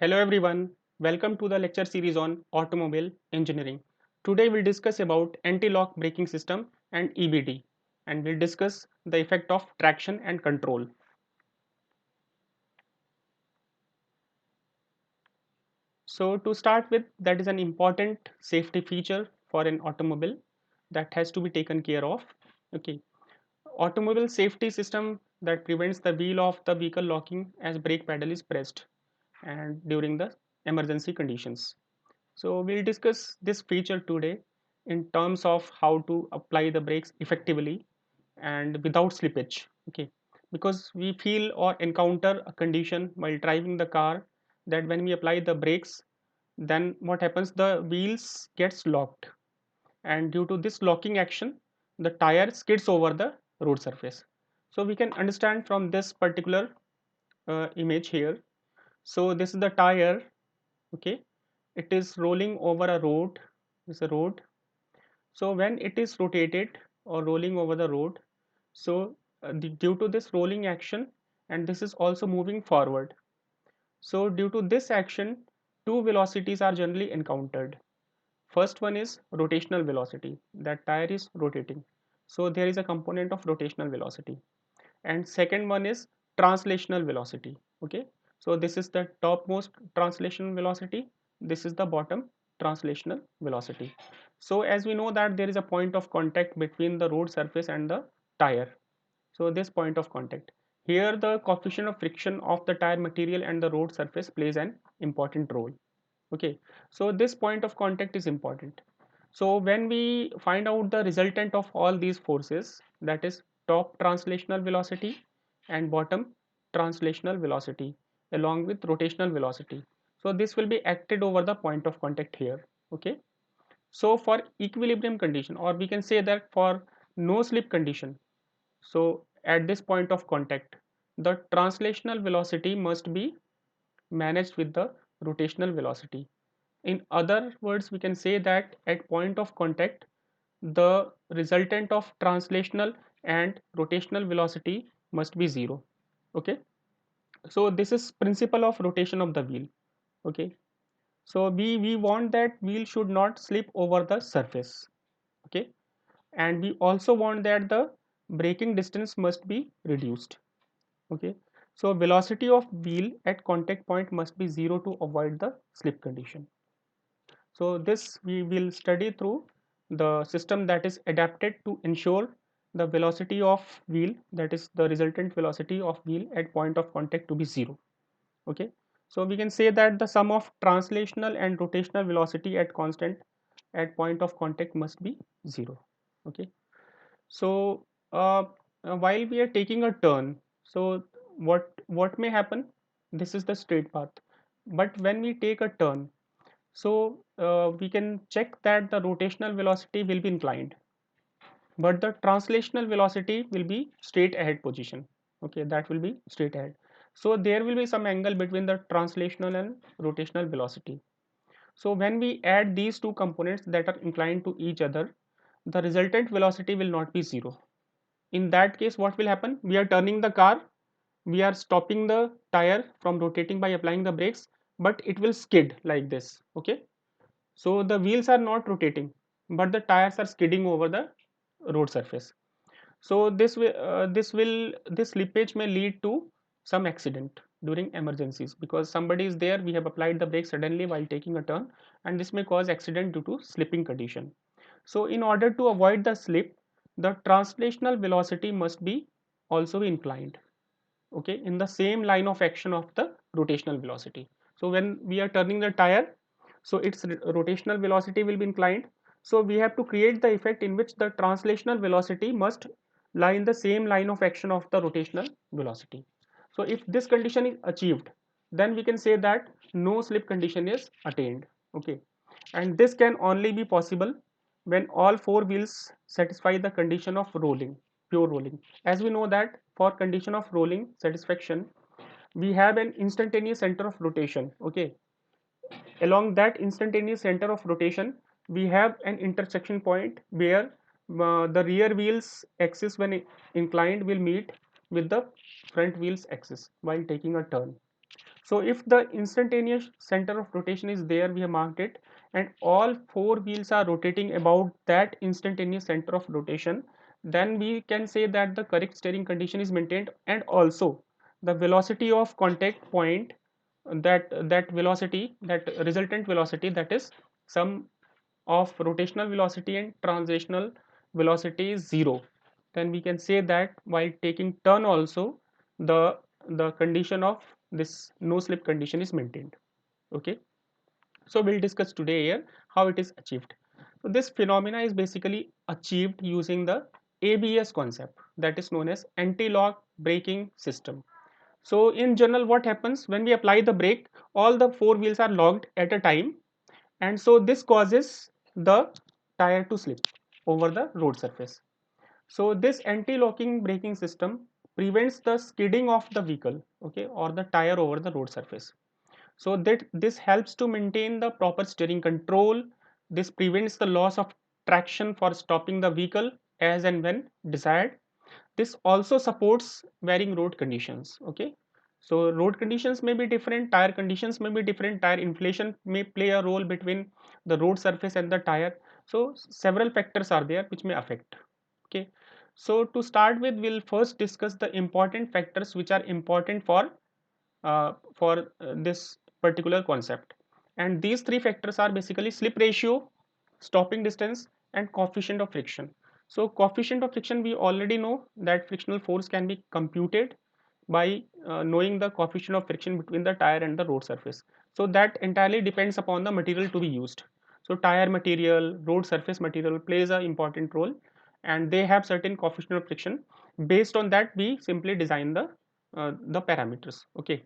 Hello everyone, welcome to the lecture series on automobile engineering. Today we'll discuss about anti-lock braking system and EBD, and we'll discuss the effect of traction and control. So to start with, that is an important safety feature for an automobile that has to be taken care of. Okay, automobile safety system that prevents the wheel of the vehicle locking as brake pedal is pressed and during the emergency conditions. So we'll discuss this feature today in terms of how to apply the brakes effectively and without slippage. Okay, because we feel or encounter a condition while driving the car that when we apply the brakes, then what happens? The wheels gets locked, and due to this locking action, the tire skids over the road surface. So we can understand from this particular image here. So this is the tire. Okay, it is rolling over a road. This is a road. So when it is rotated or rolling over the road, so due to this rolling action, and this is also moving forward. So due to this action, two velocities are generally encountered. First one is rotational velocity, that tire is rotating, so there is a component of rotational velocity. And second one is translational velocity. Okay, so this is the topmost translational velocity, this is the bottom translational velocity. So as we know that there is a point of contact between the road surface and the tire, so this point of contact, here the coefficient of friction of the tire material and the road surface plays an important role. Okay, so this point of contact is important. So when we find out the resultant of all these forces, that is top translational velocity and bottom translational velocity along with rotational velocity, so this will be acted over the point of contact here. Okay, so for equilibrium condition, or we can say that for no slip condition, so at this point of contact, the translational velocity must be managed with the rotational velocity. In other words, we can say that at point of contact, the resultant of translational and rotational velocity must be zero. Okay, so this is principle of rotation of the wheel. Okay, so we want that wheel should not slip over the surface. Okay, and we also want that the braking distance must be reduced. Okay, so velocity of wheel at contact point must be zero to avoid the slip condition. So this we will study through the system that is adapted to ensure the velocity of wheel, that is the resultant velocity of wheel at point of contact to be zero. Okay, so we can say that the sum of translational and rotational velocity at constant at point of contact must be zero. Okay, so while we are taking a turn, so what may happen? This is the straight path, but when we take a turn, so we can check that the rotational velocity will be inclined, but the translational velocity will be straight ahead position. Okay, that will be straight ahead. So there will be some angle between the translational and rotational velocity. So when we add these two components that are inclined to each other, the resultant velocity will not be zero. In that case, what will happen? We are turning the car, we are stopping the tire from rotating by applying the brakes, but it will skid like this. Okay, so the wheels are not rotating, but the tires are skidding over the road surface. So this slippage may lead to some accident during emergencies, because somebody is there, we have applied the brake suddenly while taking a turn, and this may cause accident due to slipping condition. So in order to avoid the slip, the translational velocity must be also inclined. Okay, in the same line of action of the rotational velocity. So when we are turning the tire, so its rotational velocity will be inclined, so we have to create the effect in which the translational velocity must lie in the same line of action of the rotational velocity. So if this condition is achieved, then we can say that no slip condition is attained. Okay, and this can only be possible when all four wheels satisfy the condition of rolling, pure rolling. As we know that for condition of rolling satisfaction, we have an instantaneous center of rotation. Okay, along that instantaneous center of rotation, we have an intersection point where the rear wheels axis when inclined will meet with the front wheels axis while taking a turn. So if the instantaneous center of rotation is there, we have marked it, and all four wheels are rotating about that instantaneous center of rotation, then we can say that the correct steering condition is maintained, and also the velocity of contact point, that velocity, that resultant velocity, that is sum of rotational velocity and translational velocity is 0, then we can say that while taking turn also the condition of this no slip condition is maintained. Okay, so we'll discuss today here how it is achieved. So this phenomena is basically achieved using the ABS concept, that is known as anti-lock braking system. So in general, what happens when we apply the brake, all the four wheels are locked at a time, and so this causes the tire to slip over the road surface. So this anti-locking braking system prevents the skidding of the vehicle, okay, or the tire over the road surface. So that this helps to maintain the proper steering control. This prevents the loss of traction for stopping the vehicle as and when desired. This also supports varying road conditions. Okay, so road conditions may be different, tire conditions may be different, tire inflation may play a role between the road surface and the tire. So several factors are there which may affect. Okay, so to start with, we'll first discuss the important factors which are important for this particular concept, and these three factors are basically slip ratio, stopping distance, and coefficient of friction. So coefficient of friction, we already know that frictional force can be computed by knowing the coefficient of friction between the tire and the road surface. So that entirely depends upon the material to be used. So tire material, road surface material plays an important role, and they have certain coefficient of friction. Based on that, we simply design the parameters. Okay,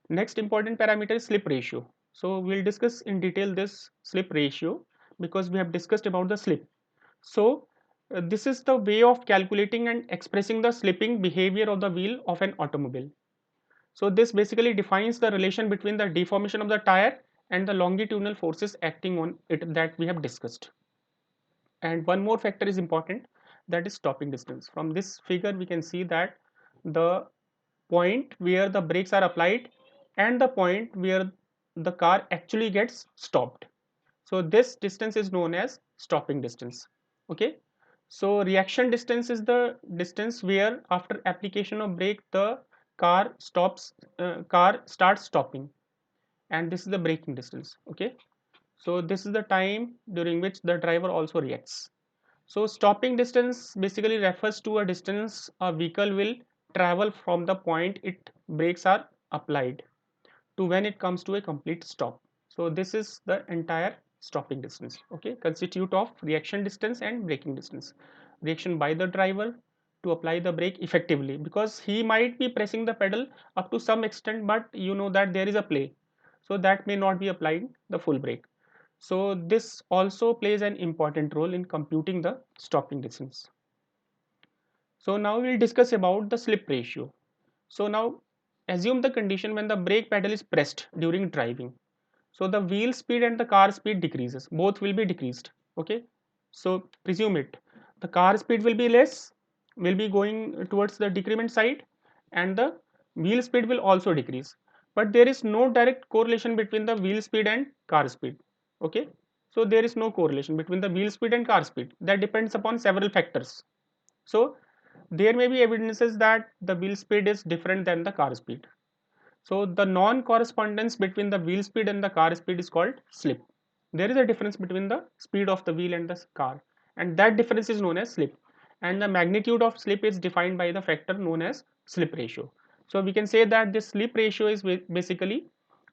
next important parameter is slip ratio. So we'll discuss in detail this slip ratio because we have discussed about the slip. So this is the way of calculating and expressing the slipping behavior of the wheel of an automobile. So this basically defines the relation between the deformation of the tire and the longitudinal forces acting on it that we have discussed. And one more factor is important, that is stopping distance. From this figure we can see that the point where the brakes are applied and the point where the car actually gets stopped, so this distance is known as stopping distance. Okay, so reaction distance is the distance where after application of brake the car starts stopping, and this is the braking distance. Okay, so this is the time during which the driver also reacts. So stopping distance basically refers to a distance a vehicle will travel from the point its brakes are applied to when it comes to a complete stop. So this is the entire stopping distance. Okay, constitute of reaction distance and braking distance. Reaction by the driver to apply the brake effectively, because he might be pressing the pedal up to some extent, but you know that there is a play, so that may not be applying the full brake. So this also plays an important role in computing the stopping distance. So now we'll discuss about the slip ratio. So now assume the condition when the brake pedal is pressed during driving. So the wheel speed and the car speed decreases, both will be decreased. Okay, so presume it, the car speed will be less, will be going towards the decrement side, and the wheel speed will also decrease, but there is no direct correlation between the wheel speed and car speed. Okay, so there is no correlation between the wheel speed and car speed, that depends upon several factors. So there may be evidences that the wheel speed is different than the car speed. So the non-correspondence between the wheel speed and the car speed is called slip. There is a difference between the speed of the wheel and the car, and that difference is known as slip. And the magnitude of slip is defined by the factor known as slip ratio. So we can say that this slip ratio is basically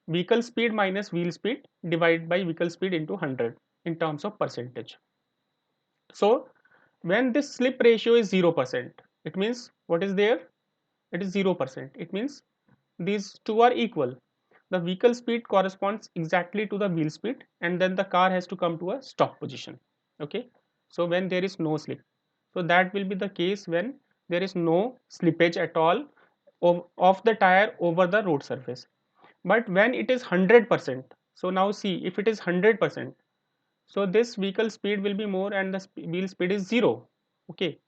vehicle speed minus wheel speed divided by vehicle speed into 100 in terms of percentage. So when this slip ratio is 0%, it means what is there? It is 0%. It means these two are equal. The vehicle speed corresponds exactly to the wheel speed, and then the car has to come to a stop position. Okay, so when there is no slip, so that will be the case when there is no slippage at all of the tire over the road surface. But when it is 100%, so now see, if it is 100%, so this vehicle speed will be more and the wheel speed is 0. Okay,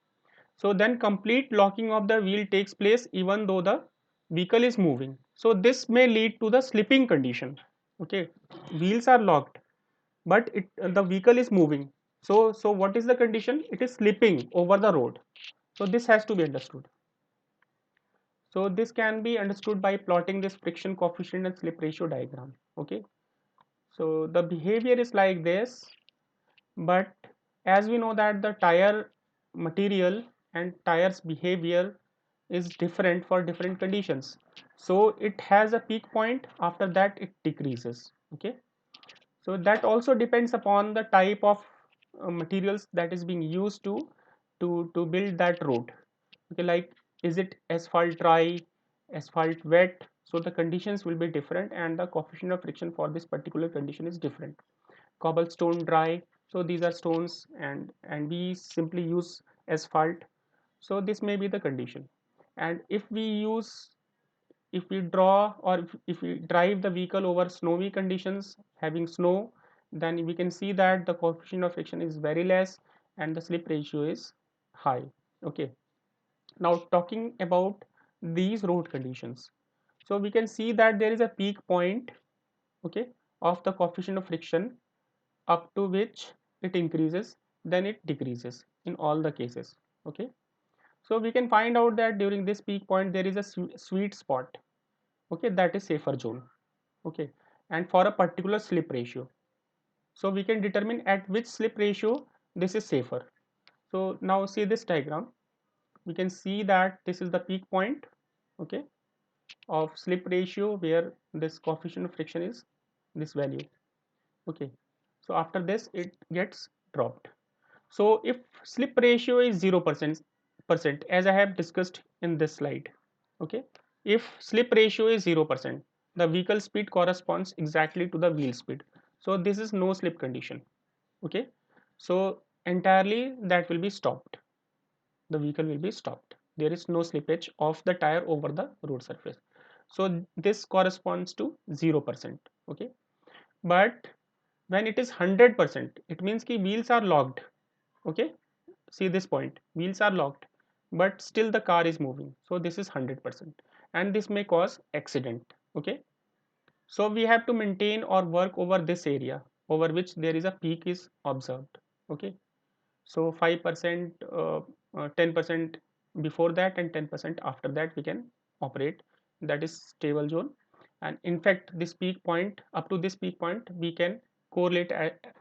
so then complete locking of the wheel takes place even though the vehicle is moving, so this may lead to the slipping condition. Okay, wheels are locked, but the vehicle is moving, so what is the condition? It is slipping over the road. So this has to be understood. So this can be understood by plotting this friction coefficient and slip ratio diagram. Okay, so the behavior is like this, but as we know that the tire material and tires behavior is different for different conditions, so it has a peak point, after that it decreases. Okay, so that also depends upon the type of materials that is being used to build that road. Okay, like, is it asphalt dry, asphalt wet? So the conditions will be different and the coefficient of friction for this particular condition is different. Cobblestone dry, so these are stones, and we simply use asphalt, so this may be the condition. And if we draw, or if we drive the vehicle over snowy conditions having snow, then we can see that the coefficient of friction is very less and the slip ratio is high. Okay, now talking about these road conditions, so we can see that there is a peak point, okay, of the coefficient of friction, up to which it increases, then it decreases in all the cases. Okay, so we can find out that during this peak point there is a sweet spot, okay, that is safer zone. Okay, and for a particular slip ratio, so we can determine at which slip ratio this is safer. So now see this diagram, we can see that this is the peak point, okay, of slip ratio where this coefficient of friction is this value. Okay, so after this it gets dropped. So if slip ratio is 0% as I have discussed in this slide, okay, if slip ratio is 0%, the vehicle speed corresponds exactly to the wheel speed, so this is no slip condition. Okay, so entirely that will be stopped, the vehicle will be stopped, there is no slippage of the tire over the road surface, so this corresponds to 0%. Okay, but when it is 100%, it means ki wheels are locked. Okay, see this point, wheels are locked but still the car is moving, so this is 100%, and this may cause accident. Okay, so we have to maintain or work over this area over which there is a peak is observed. Okay, so 5%, 10% before that and 10% after that we can operate, that is stable zone. And in fact this peak point, up to this peak point we can correlate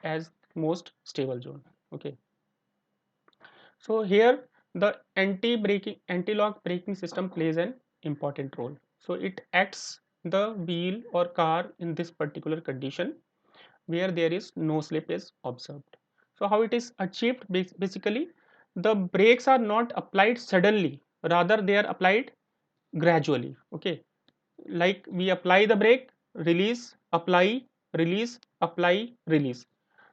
as most stable zone. Okay, so here the anti-lock braking system plays an important role. So it acts the wheel or car in this particular condition where there is no slip is observed. So how it is achieved? Basically, the brakes are not applied suddenly, rather they are applied gradually. Okay, like we apply the brake, release, apply, release, apply, release.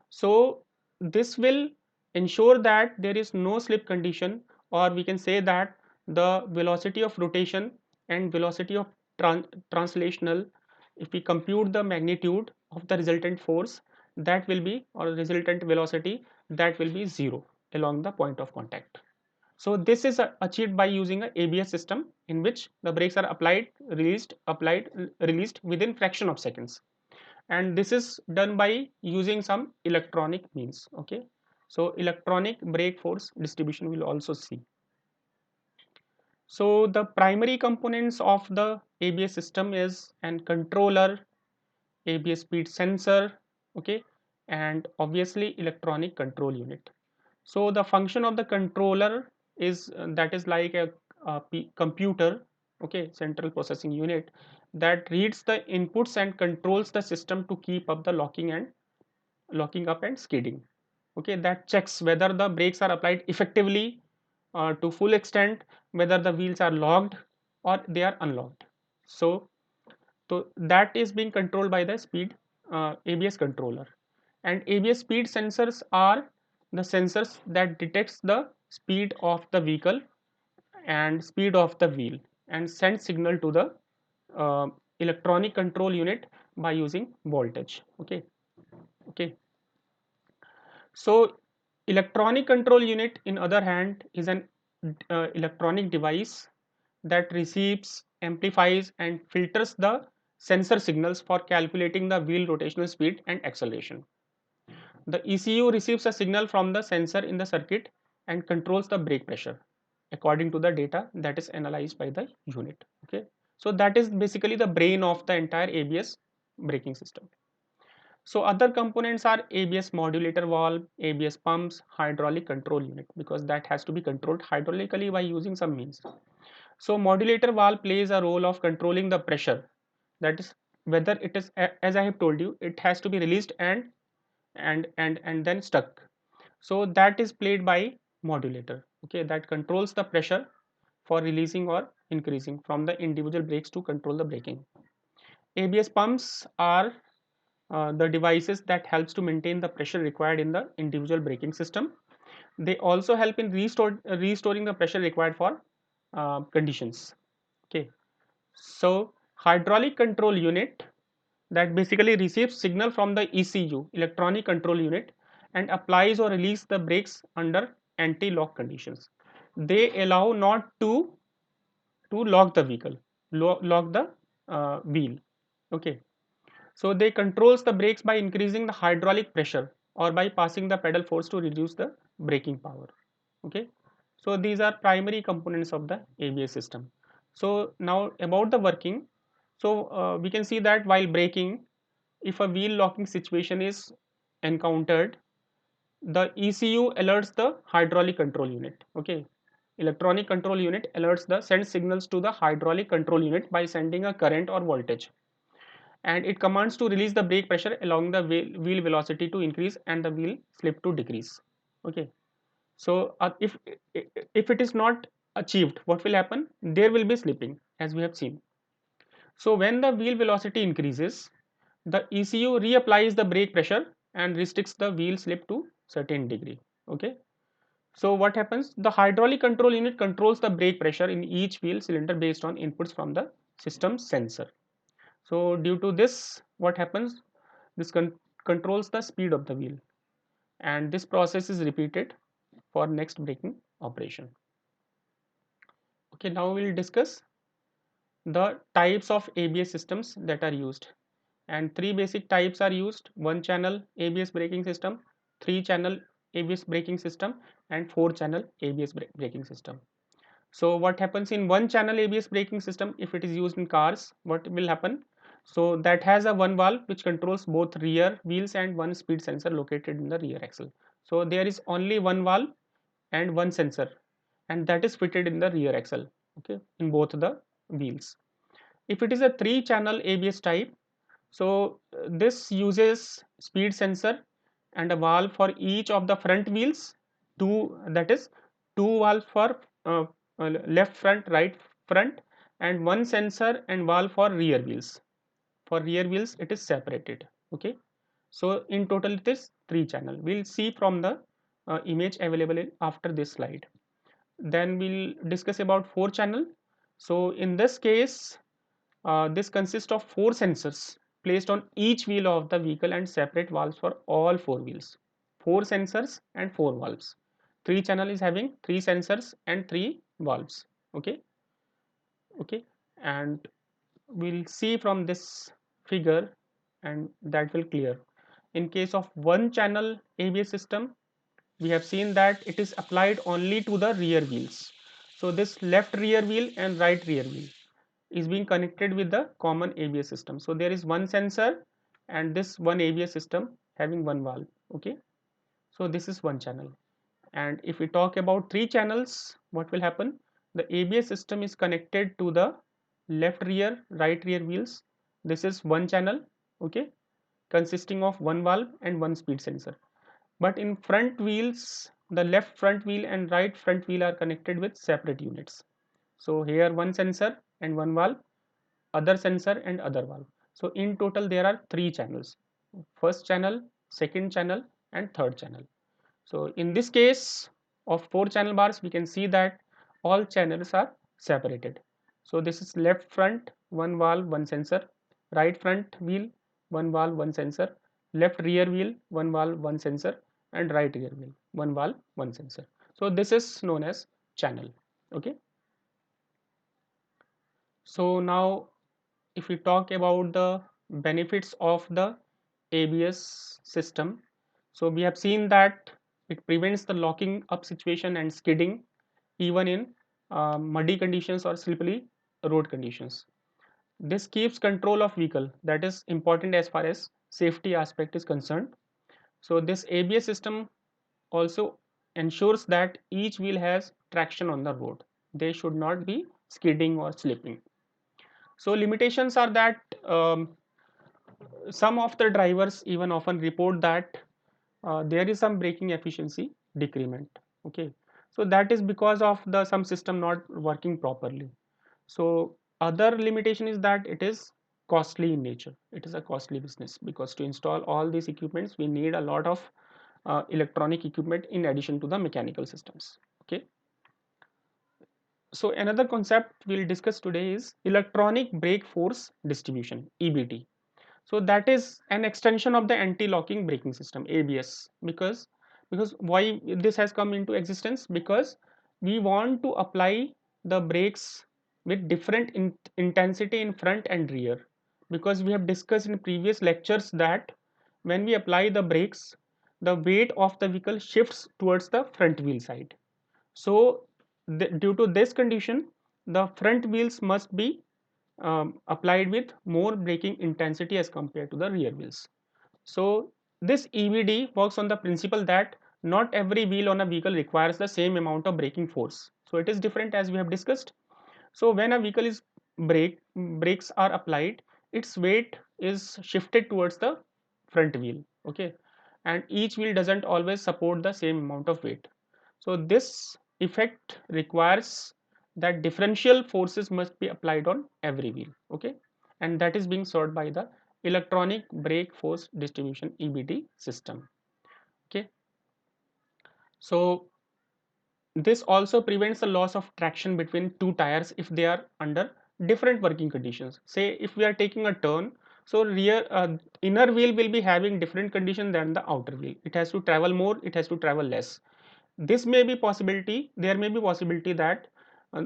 So this will ensure that there is no slip condition, or we can say that the velocity of rotation and velocity of translational, if we compute the magnitude of the resultant force, that will be, or resultant velocity, that will be zero along the point of contact. So this is achieved by using a ABS system in which the brakes are applied, released within fraction of seconds, and this is done by using some electronic means. Okay, so electronic brake force distribution will also see. So the primary components of the ABS system is an controller, ABS speed sensor, okay, and obviously electronic control unit. So the function of the controller is that is like a computer, okay, central processing unit, that reads the inputs and controls the system to keep up the locking up and skidding. Okay, that checks whether the brakes are applied effectively, to full extent, whether the wheels are locked or they are unlocked. So that is being controlled by the speed ABS controller. And ABS speed sensors are the sensors that detects the speed of the vehicle and speed of the wheel and send signal to the uh, electronic control unit by using voltage. Okay, okay. So electronic control unit in other hand is an electronic device that receives, amplifies and filters the sensor signals for calculating the wheel rotational speed and acceleration. The ECU receives a signal from the sensor in the circuit and controls the brake pressure according to the data that is analyzed by the unit. Okay, so that is basically the brain of the entire ABS braking system. So other components are ABS modulator valve, ABS pumps, hydraulic control unit, because that has to be controlled hydraulically by using some means. So modulator valve plays a role of controlling the pressure, that is whether it is, as I have told you, it has to be released and then stuck. So that is played by modulator, okay, that controls the pressure for releasing or increasing from the individual brakes to control the braking. ABS pumps are the devices that helps to maintain the pressure required in the individual braking system. They also help in restoring the pressure required for conditions. Okay, so hydraulic control unit, that basically receives signal from the ECU, electronic control unit, and applies or release the brakes under anti-lock conditions. They allow not to lock the vehicle, lock the wheel. Okay, so they controls the brakes by increasing the hydraulic pressure or by passing the pedal force to reduce the braking power. Okay, so these are primary components of the ABS system. So now about the working. So we can see that while braking, if a wheel locking situation is encountered, the ECU alerts the hydraulic control unit. Okay, electronic control unit alerts the sends signals to the hydraulic control unit by sending a current or voltage, and it commands to release the brake pressure along the wheel velocity to increase and the wheel slip to decrease. Okay, so if it is not achieved, what will happen? There will be slipping, as we have seen. So when the wheel velocity increases, the ECU reapplies the brake pressure and restricts the wheel slip to certain degree. Okay, so what happens? The hydraulic control unit controls the brake pressure in each wheel cylinder based on inputs from the system sensor. So due to this, what happens? This controls the speed of the wheel, and this process is repeated for next braking operation. Okay, now we will discuss the types of ABS systems that are used, and three basic types are used: one channel ABS braking system, three channel ABS braking system, and four channel ABS braking system. So what happens in one channel ABS braking system? If it is used in cars, what will happen? So that has a one valve which controls both rear wheels and one speed sensor located in the rear axle. So there is only one valve and one sensor, and that is fitted in the rear axle, okay, in both the wheels. If it is a three channel ABS type, so this uses speed sensor and a valve for each of the front wheels, two, that is two valves for left front, right front, and one sensor and valve for rear wheels. For rear wheels it is separated. Okay, so in total it is three channel. We'll see from the image available after this slide. Then we'll discuss about four channel. So in this case, this consists of four sensors placed on each wheel of the vehicle and separate valves for all four wheels. Four sensors and four valves. Three channel is having three sensors and three valves. Okay, okay, and we'll see from this figure, and that will clear. In case of one channel ABS system, we have seen that it is applied only to the rear wheels. So this left rear wheel and right rear wheel is being connected with the common ABS system. So there is one sensor and this one ABS system having one valve. Okay, so this is one channel. And if we talk about three channels, what will happen? The ABS system is connected to the left rear, right rear wheels. This is one channel, okay, consisting of one valve and one speed sensor. But in front wheels, the left front wheel and right front wheel are connected with separate units. So here one sensor and one valve, other sensor and other valve. So in total there are three channels: first channel, second channel and third channel. So in this case of four channel bars, we can see that all channels are separated. So this is left front, one valve, one sensor; right front wheel, one valve, one sensor; left rear wheel, one valve, one sensor; and right rear wheel, one valve, one sensor. So this is known as channel. Okay, So now if we talk about the benefits of the ABS system, so we have seen that it prevents the locking up situation and skidding even in muddy conditions or slippery road conditions. This keeps control of vehicle, that is important as far as safety aspect is concerned. So this ABS system also ensures that each wheel has traction on the road. They should not be skidding or slipping. So limitations are that some of the drivers even often report that there is some braking efficiency decrement. Okay, so that is because of the some system not working properly. So other limitation is that it is costly in nature. It is a costly business because to install all these equipments we need a lot of electronic equipment in addition to the mechanical systems. Okay, so another concept we'll discuss today is electronic brake force distribution, EBD. So that is an extension of the anti-locking braking system, ABS. Because why this has come into existence? Because we want to apply the brakes with different intensity in front and rear. Because we have discussed in previous lectures that when we apply the brakes, the weight of the vehicle shifts towards the front wheel side. So due to this condition, the front wheels must be applied with more braking intensity as compared to the rear wheels. So this EBD works on the principle that not every wheel on a vehicle requires the same amount of braking force. So it is different as we have discussed. So when a vehicle is brakes are applied, its weight is shifted towards the front wheel. Okay, and each wheel doesn't always support the same amount of weight. So this effect requires that differential forces must be applied on every wheel. Okay, and that is being solved by the electronic brake force distribution, EBD system. Okay, so this also prevents the loss of traction between two tires if they are under different working conditions. Say if we are taking a turn, so rear inner wheel will be having different condition than the outer wheel. It has to travel more, it has to travel less. This may be possibility, there may be possibility that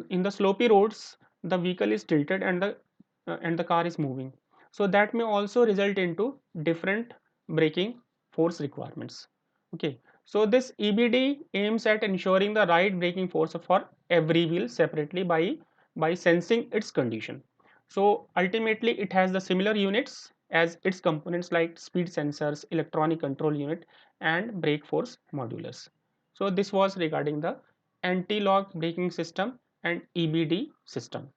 in the slopy roads the vehicle is tilted and the car is moving. So that may also result into different braking force requirements. Okay, so this EBD aims at ensuring the right braking force for every wheel separately by sensing its condition. So ultimately it has the similar units as its components like speed sensors, electronic control unit and brake force modulus. So this was regarding the anti-lock braking system and EBD system.